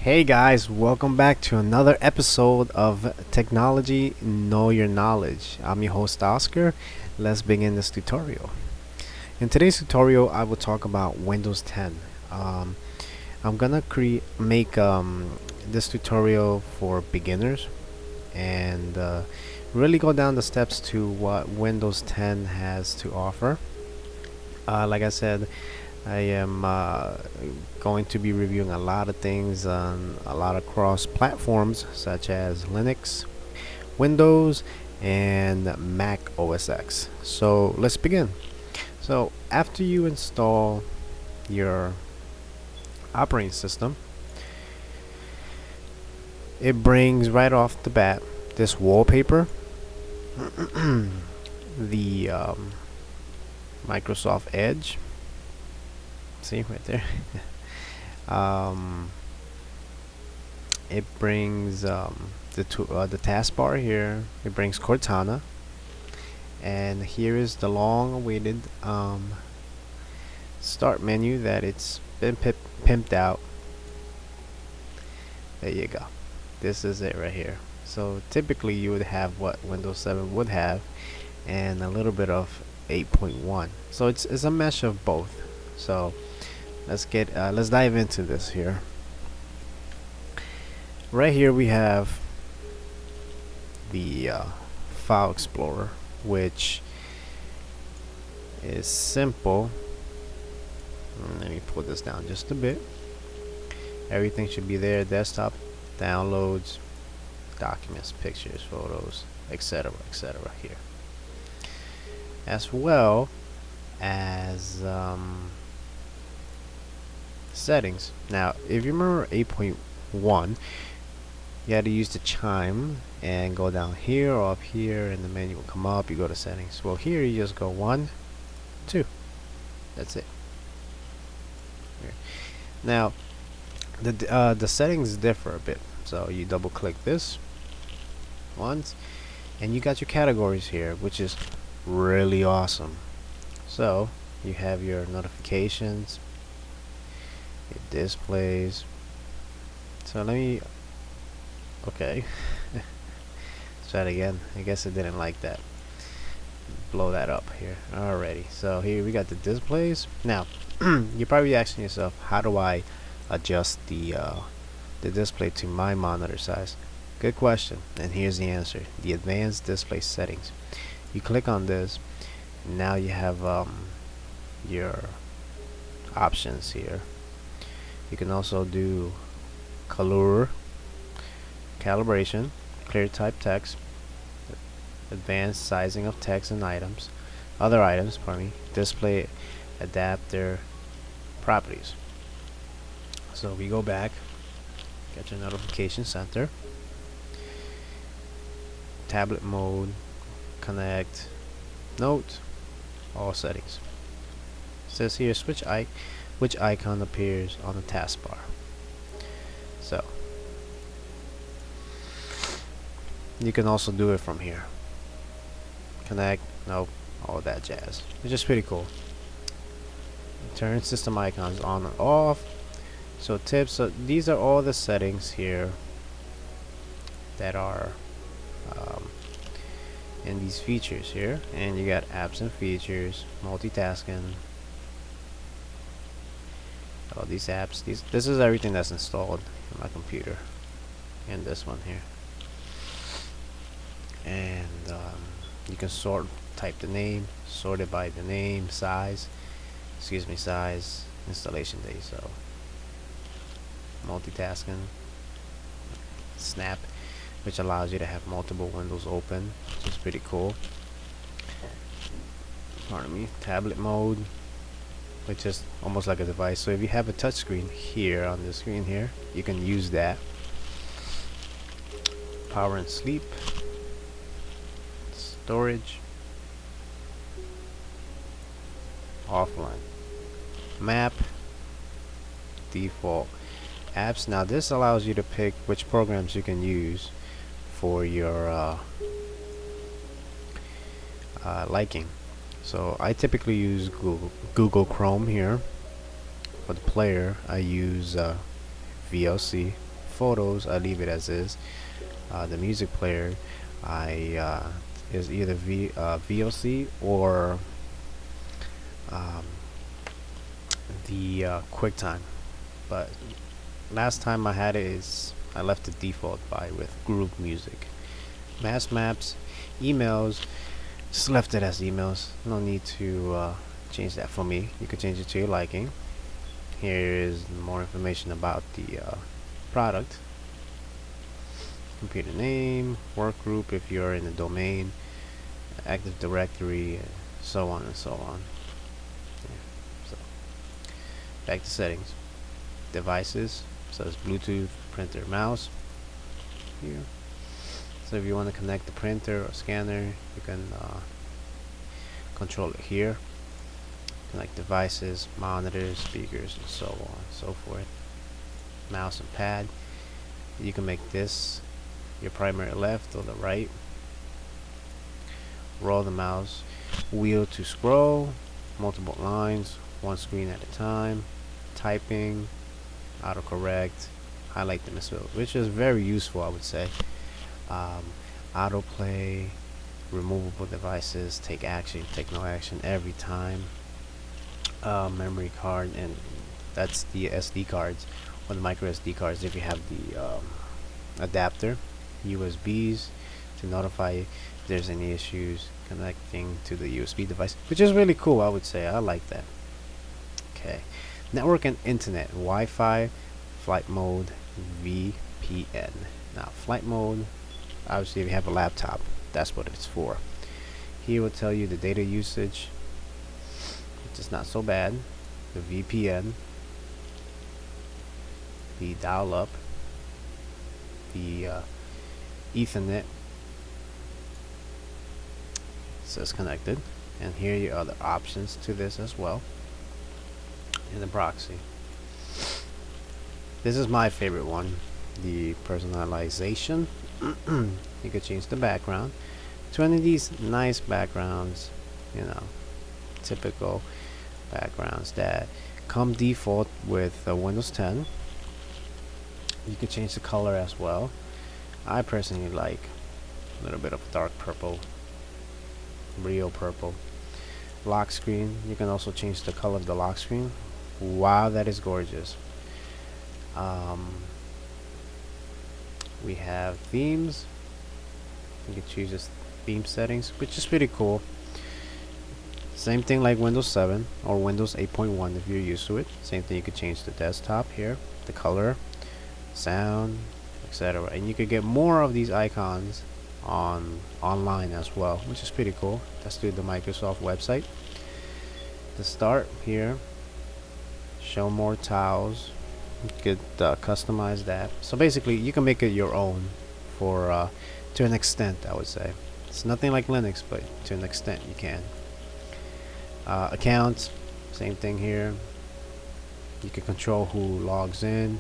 Hey guys, welcome back to another episode of Technology Know Your Knowledge. I'm your host Oscar. Let's begin this tutorial. In today's tutorial, I will talk about Windows 10. Um, I'm gonna make this tutorial for beginners and really go down the steps to what Windows 10 has to offer. Like I said, I am going to be reviewing a lot of things on a lot of cross platforms such as Linux, Windows, and Mac OS X. So let's begin. So after you install your operating system, it brings right off the bat this wallpaper, the Microsoft Edge. See right there. um, it brings the taskbar here. It brings Cortana, and here is the long-awaited start menu that it's been pimped out. There you go. This is it right here. So typically you would have what Windows 7 would have, and a little bit of 8.1. So it's a mesh of both. So let's dive into this here. Right here we have the file explorer, which is simple. Let me pull this down just a bit. Everything should be there: desktop, downloads, documents, pictures, photos, etc., etc. here, as well as settings. Now if you remember 8.1, you had to use the chime and go down here or up here, and the menu will come up. You go to settings. Well, here you just go 1, 2. That's it. Here. Now the settings differ a bit. So you double click this once, and you got your categories here, which is really awesome. So you have your notifications, it displays. So okay. Let's try it again. I guess it didn't like that. Blow that up here. Alrighty. So here we got the displays. Now you're probably asking yourself, how do I adjust the display to my monitor size? Good question. And here's the answer: the advanced display settings. You click on this. Now you have your options here. You can also do color, calibration, clear type text, advanced sizing of text and other items, display adapter properties. So we go back, get your notification center, tablet mode, connect, note, all settings. It says here which icon appears on the taskbar. So you can also do it from here. Connect, nope, all that jazz. It's just pretty cool. Turn system icons on and off. So tips. So these are all the settings here that are in these features here, and you got apps and features, multitasking. All these apps, this is everything that's installed in my computer, and this one here. And you can type the name, sort it by the name, size, installation date. So multitasking, snap, which allows you to have multiple windows open, which is pretty cool. Pardon me. Tablet mode, which is almost like a device. So if you have a touch screen here on the screen here, you can use that. Power and sleep, storage, offline, map, default, apps. Now this allows you to pick which programs you can use for your liking. So I typically use Google Chrome here. For the player, I use VLC. photos, I leave it as is. The music player, I is either VLC or um, the QuickTime. But last time I had it is I left the default by with group music. Mass maps, emails, just left it as emails. No need to change that for me. You can change it to your liking. Here is more information about the product. Computer name, work group if you're in the domain, Active Directory, so on and so on. Yeah. So back to settings. Devices, so it's Bluetooth, printer, mouse. Here. So if you want to connect the printer or scanner, you can control it here. Connect devices, monitors, speakers, and so on and so forth. Mouse and pad. You can make this your primary left or the right. Roll the mouse wheel to scroll, multiple lines, one screen at a time, typing, autocorrect, highlight the misspell, which is very useful, I would say. Autoplay, removable devices, take action, take no action every time. Memory card, and that's the SD cards or the micro SD cards if you have the adapter. USBs to notify if there's any issues connecting to the USB device, which is really cool, I would say. I like that. Okay, network and internet, Wi-Fi, flight mode, VPN. Now flight mode, obviously if you have a laptop, that's what it's for. Here will tell you the data usage, which is not so bad. The VPN, the dial-up, the Ethernet says connected, and here are your other options to this as well. And the proxy. This is my favorite one, the personalization. You could change the background to one of these nice backgrounds, you know, typical backgrounds that come default with Windows 10. You could change the color as well. I personally like a little bit of dark purple, real purple. Lock screen, you can also change the color of the lock screen. Wow, that is gorgeous. We have themes. You can choose this theme settings, which is pretty cool. Same thing like Windows 7 or Windows 8.1 if you're used to it. Same thing, you could change the desktop here, the color, sound, etc. And you could get more of these icons online as well, which is pretty cool. Let's do the Microsoft website. To start here, show more tiles. You could customize that. So basically, you can make it your own for to an extent, I would say. It's nothing like Linux, but to an extent you can. Accounts, same thing here. You can control who logs in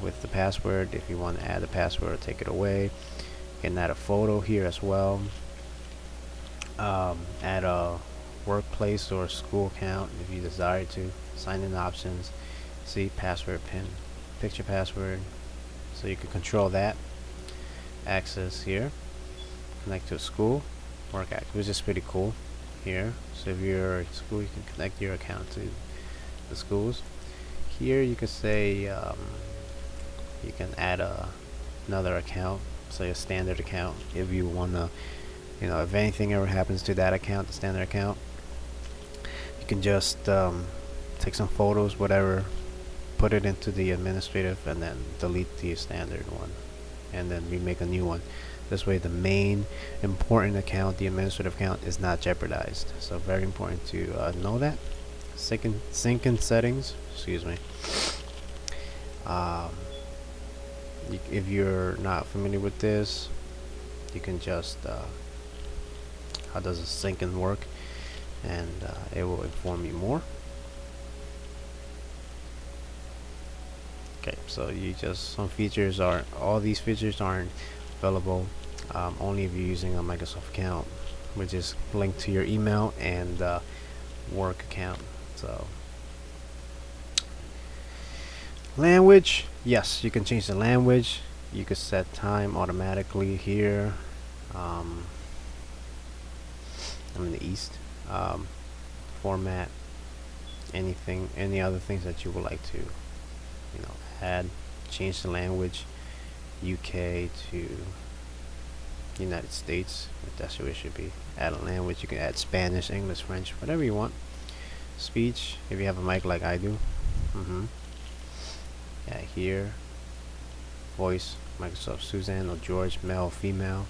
with the password. If you want to add a password or take it away, you can add a photo here as well. Add a workplace or school account if you desire to. Sign in options. See, password, pin, picture password. So you can control that. Access here. Connect to a school. Work act, which is pretty cool here. So if you're at school, you can connect your account to the schools. Here you could say you can add another account, say a standard account, if you wanna, you know, if anything ever happens to that account, the standard account, you can just take some photos, whatever, put it into the administrative, and then delete the standard one, and then remake a new one. This way the main important account, the administrative account, is not jeopardized. So very important to know that. Sync and settings, excuse me. If you're not familiar with this, you can just how does a sync and work, and it will inform you more. Okay, so you just, some features are, all these features aren't available only if you're using a Microsoft account, which is linked to your email and work account. So Language, yes, you can change the language. You could set time automatically here. um, I'm in the east. Format, anything, any other things that you would like to, add. Change the language, UK to United States, if that's what it should be. Add a language, you can add Spanish, English, French, whatever you want. Speech, if you have a mic like I do. Yeah, here. Voice, Microsoft Suzanne or George, male, female.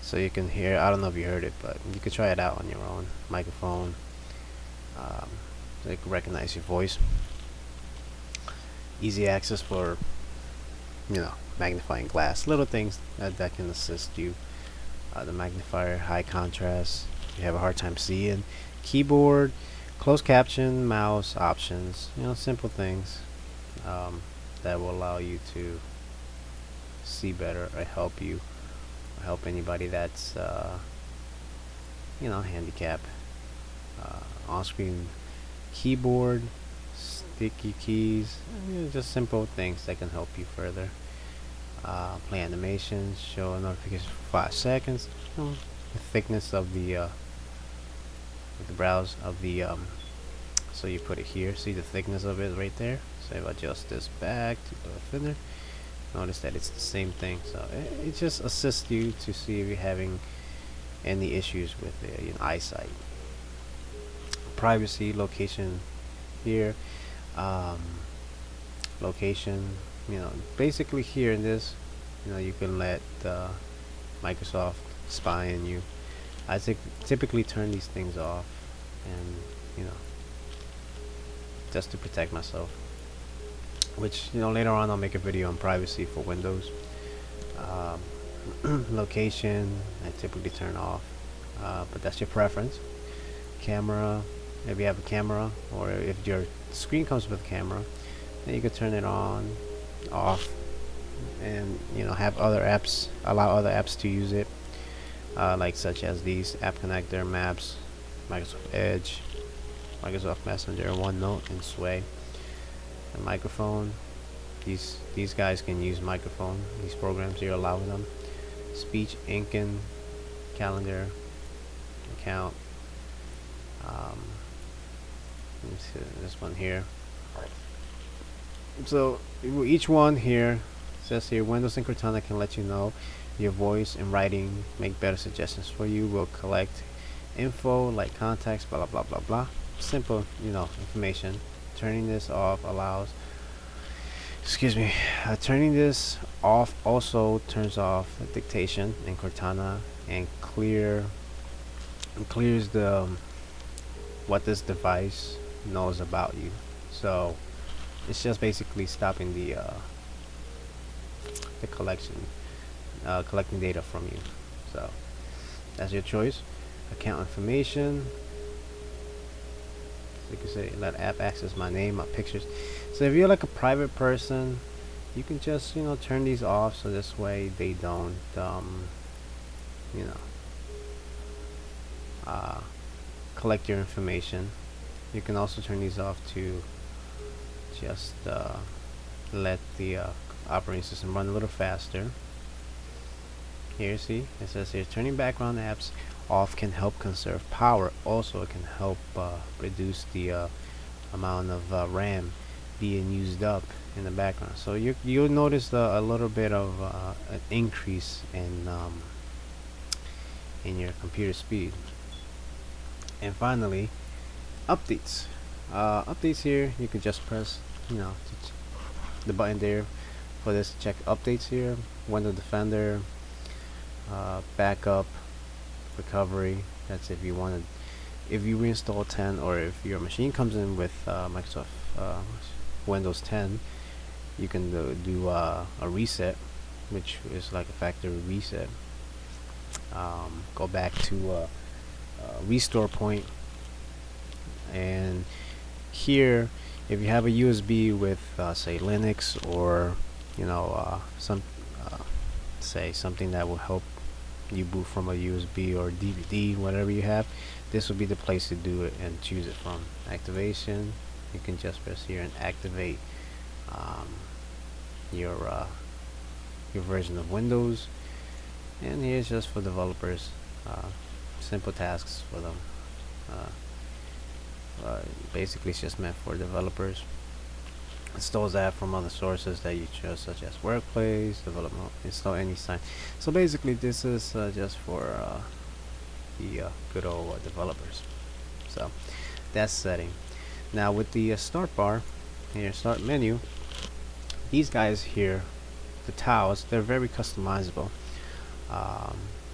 So you can hear, I don't know if you heard it, but you could try it out on your own. Microphone, so it can recognize your voice. Easy access for, magnifying glass. Little things that can assist you. The magnifier, high contrast, you have a hard time seeing. Keyboard, closed caption, mouse, options, simple things that will allow you to see better or help you, or help anybody that's handicapped. On-screen keyboard, sticky keys, just simple things that can help you further. Play animations, show a notification for 5 seconds. The thickness of the browse of the so you put it here, see the thickness of it right there. So if I adjust this back to the thinner, notice that it's the same thing. So it just assists you to see if you're having any issues with eyesight. Privacy, location here, location, basically here in this, you can let Microsoft spy on you. I typically turn these things off, and just to protect myself, which later on I'll make a video on privacy for Windows. Location, I typically turn off, but that's your preference. Camera, if you have a camera, or if your screen comes with a camera, then you can turn it on, off, and have other apps, allow other apps to use it, like such as these: App Connector, Maps, Microsoft Edge, Microsoft Messenger, OneNote, and Sway. And microphone, these guys can use microphone. These programs here allow them. Speech, Incan, calendar, account. Let me see this one here. So each one here says here, Windows and Cortana can let you know your voice and writing, make better suggestions for you, will collect info like contacts, blah blah blah blah blah. Simple, information. Turning this off allows, turning this off also turns off dictation in Cortana and clears the what this device knows about you. So it's just basically stopping the collection, collecting data from you. So that's your choice. Account information, so you can say let app access my name, my pictures. So if you're like a private person, you can just turn these off, so this way they don't collect your information. You can also turn these off to just let the operating system run a little faster. Here, see, it says here, turning background apps off can help conserve power. Also, it can help reduce the amount of RAM being used up in the background. So you'll notice a little bit of an increase in your computer speed. And finally, updates. Updates here, you can just press the button there for this to check updates here. Windows Defender, backup, recovery. That's if you reinstall 10, or if your machine comes in with Microsoft Windows 10, you can do a reset, which is like a factory reset. Go back to restore point, and here if you have a USB with say Linux, or say something that will help you boot from a USB or DVD, whatever you have, this will be the place to do it and choose it from. Activation, you can just press here and activate um, your version of Windows. And here's just for developers, simple tasks for them. Basically it's just meant for developers. Installs that from other sources that you chose, such as Workplace, Development, install any sign. So basically this is just for the good old developers. So that's setting. Now with the start bar, here, start menu, these guys here, the tiles, they're very customizable.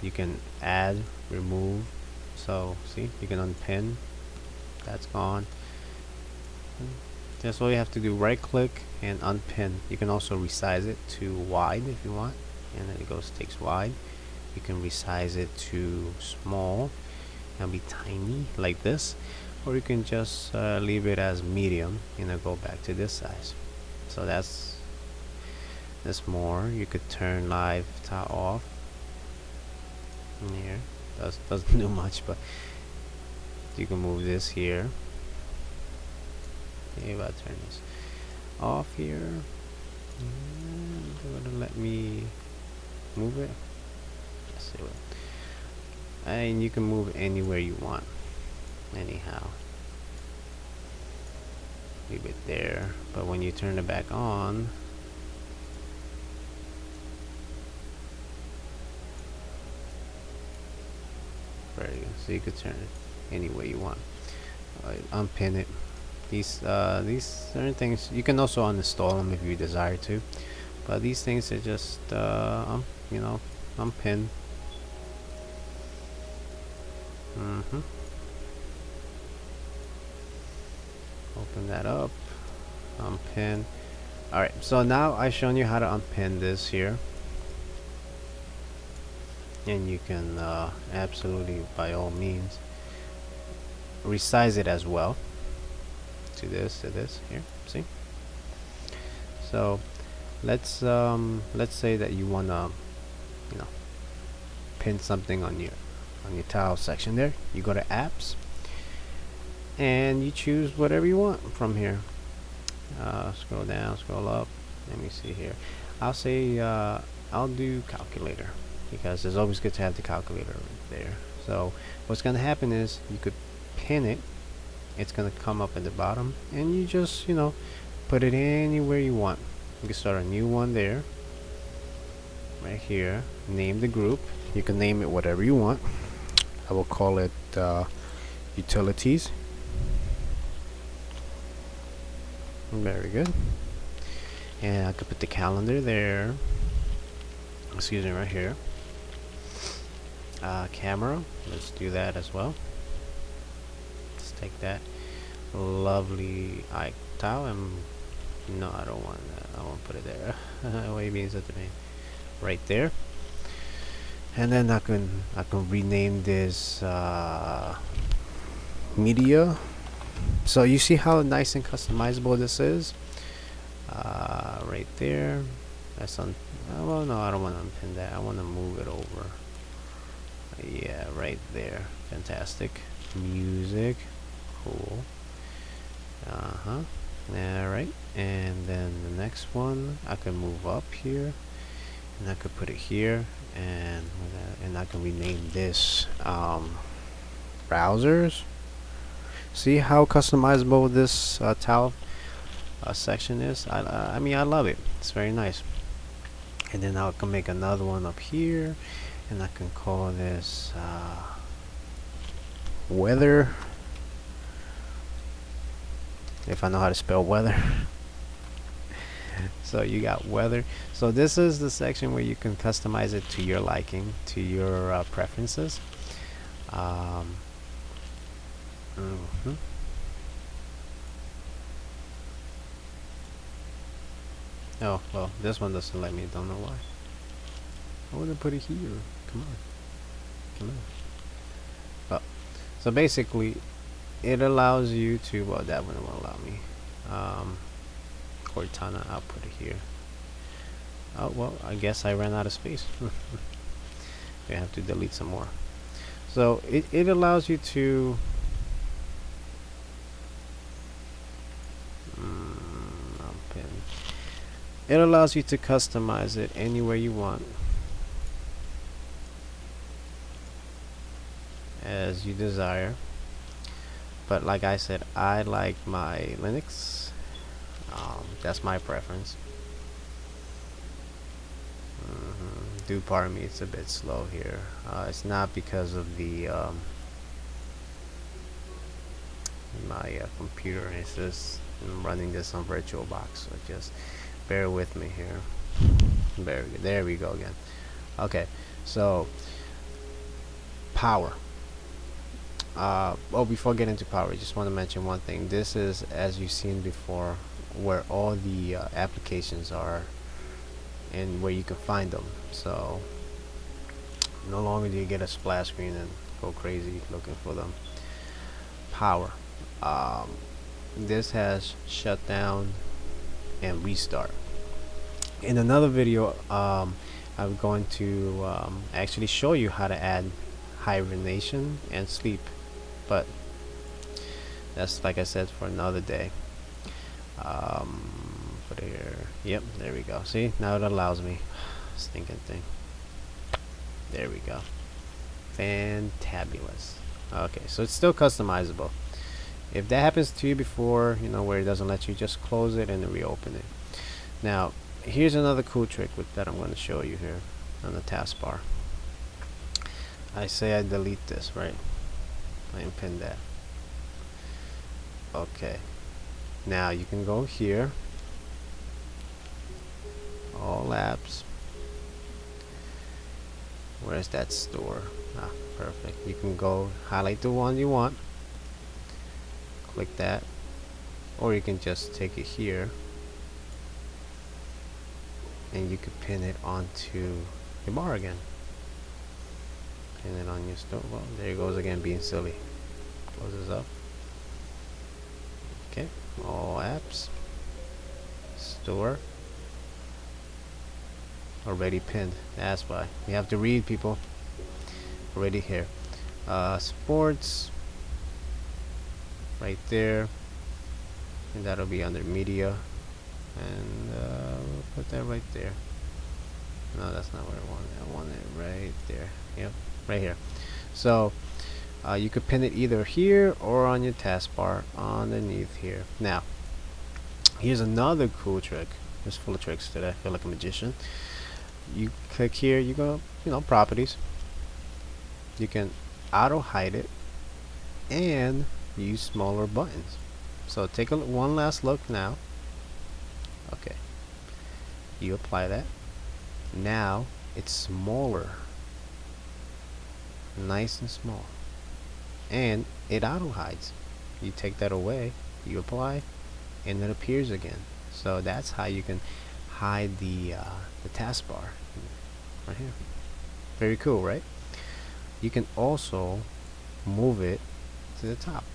You can add, remove, so see, you can unpin, that's gone. That's all you have to do, right click and unpin. You can also resize it to wide if you want, and then it takes wide. You can resize it to small and be tiny like this, or you can just leave it as medium, go back to this size. So that's more. You could turn live tile off here, doesn't do much, but you can move this here. Okay, I'll turn this off here, and they're gonna let me move it. Let's see what, and you can move anywhere you want. Anyhow, leave it there, but when you turn it back on, there you go. So you could turn it any way you want. Unpin it. These certain things you can also uninstall them if you desire to, but these things are just unpin. Open that up, unpin. Alright, so now I've shown you how to unpin this here, and you can absolutely, by all means, resize it as well to this here. See? So let's say that you wanna pin something on your tile section there. You go to apps and you choose whatever you want from here. Scroll down, scroll up. Let me see here. I'll say I'll do calculator, because it's always good to have the calculator right there. So what's gonna happen is you could pin it. It's gonna come up at the bottom, and you just put it anywhere you want. You can start a new one there, right here. Name the group. You can name it whatever you want. I will call it utilities. Very good. And I could put the calendar there. Excuse me, right here. Camera. Let's do that as well. Take that lovely tile, and no, I don't want that. I won't put it there. What means that to me? Right there. And then I can rename this media. So you see how nice and customizable this is. Right there. That's on. Well, no, I don't want to unpin that. I want to move it over. Yeah, right there. Fantastic. Music. Cool. Alright, and then the next one I can move up here, and I could put it here, and I can rename this browsers. See how customizable this tile section is? I mean, I love it. It's very nice. And then I can make another one up here, and I can call this weather, if I know how to spell weather. So you got weather. So this is the section where you can customize it to your liking, to your preferences. Oh well, this one doesn't let me. Don't know why. I want to put it here. Come on. Well, so basically it allows you to, well, that one won't allow me. Cortana, I'll put it here. Oh well, I guess I ran out of space. You have to delete some more. So it allows you to unpin. It allows you to customize it any way you want, as you desire. But like I said, I like my Linux. That's my preference. Do pardon me, it's a bit slow here. It's not because of the my computer. It's just I'm running this on VirtualBox, so just bear with me here. There we go again. Okay, so power. Oh, before getting into power, I just want to mention one thing. This is, as you've seen before, where all the applications are and where you can find them. So no longer do you get a splash screen and go crazy looking for them. Power. This has shut down and restart. In another video, I'm going to actually show you how to add hibernation and sleep, but that's, like I said, for another day. Put it here. Yep, there we go. See, now it allows me. Stinking thing. There we go. Fantabulous. Okay, so it's still customizable. If that happens to you before, you know, where it doesn't let you, just close it and then reopen it. Now, here's another cool trick that I'm going to show you here on the taskbar. I say I delete this, right? I unpin that. Okay. Now you can go here. All apps. Where's that store? Ah, perfect. You can go highlight the one you want. Click that. Or you can just take it here. And you could pin it onto your bar again. Pin it on your store. Well, there it goes again, being silly. Close this up. Okay. All apps. Store. Already pinned. That's why. You have to read, people. Already here. Sports. Right there. And that'll be under media. And we'll put that right there. No, that's not what I want. I want it right there. Yep, right here. So you could pin it either here or on your taskbar underneath here. Now, here's another cool trick. It's full of tricks today. I feel like a magician. You click here. You go, properties. You can auto hide it and use smaller buttons. So take one last look now. Okay, you apply that. Now it's smaller, nice and small, and it auto hides. You take that away, you apply, and it appears again. So that's how you can hide the taskbar right here. Very cool, right? You can also move it to the top.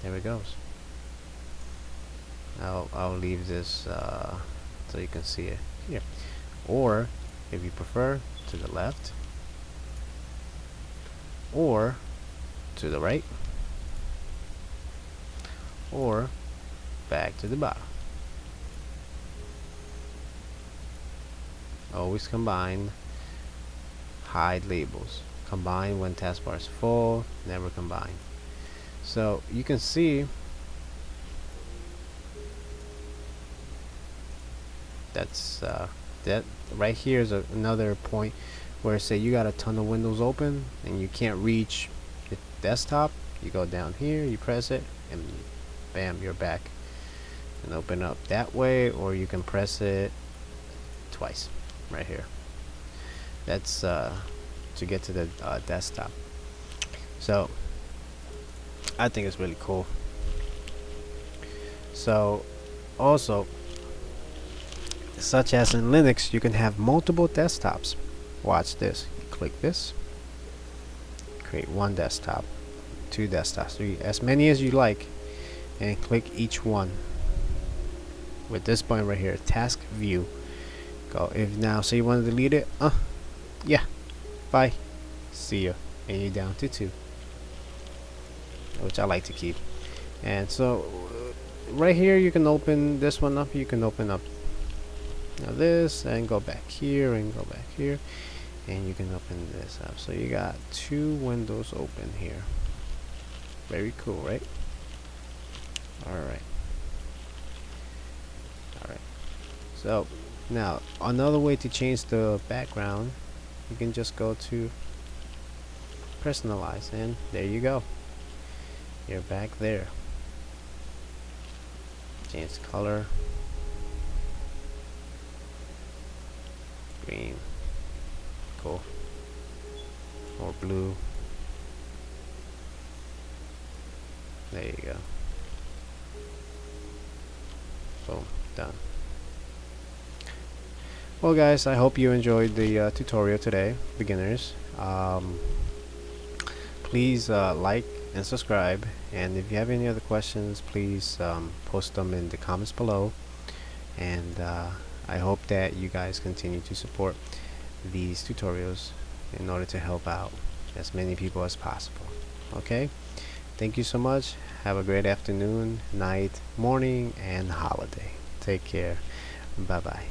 There it goes. I'll leave this so you can see it here, or if you prefer, to the left or to the right or back to the bottom. Always combine. Hide labels. Combine when taskbar is full. Never combine. So you can see that's that right here is another point where, say you got a ton of windows open and you can't reach the desktop. You go down here, you press it, and bam, you're back and open up that way. Or you can press it twice right here. That's to get to the desktop. So I think it's really cool. So also, such as in Linux, you can have multiple desktops. Watch this. You click this, create one desktop, two desktops, three, as many as you like, and click each one with this button right here, task view, Go. If now say you want to delete it, yeah, bye, see ya, and you're down to 2, which I like to keep. And so right here you can open this one up. You can open up now this and go back here and go back here, and you can open this up. So you got 2 windows open here. Very cool, right? Alright. Alright. So now another way to change the background, you can just go to personalize, and there you go. You're back there. Change the color. Green. Cool. Or blue. There you go. Boom. Done. Well guys, I hope you enjoyed the tutorial today, beginners. Please like and subscribe, and if you have any other questions, please post them in the comments below, and I hope that you guys continue to support these tutorials in order to help out as many people as possible. Okay, thank you so much. Have a great afternoon, night, morning, and holiday. Take care. Bye bye.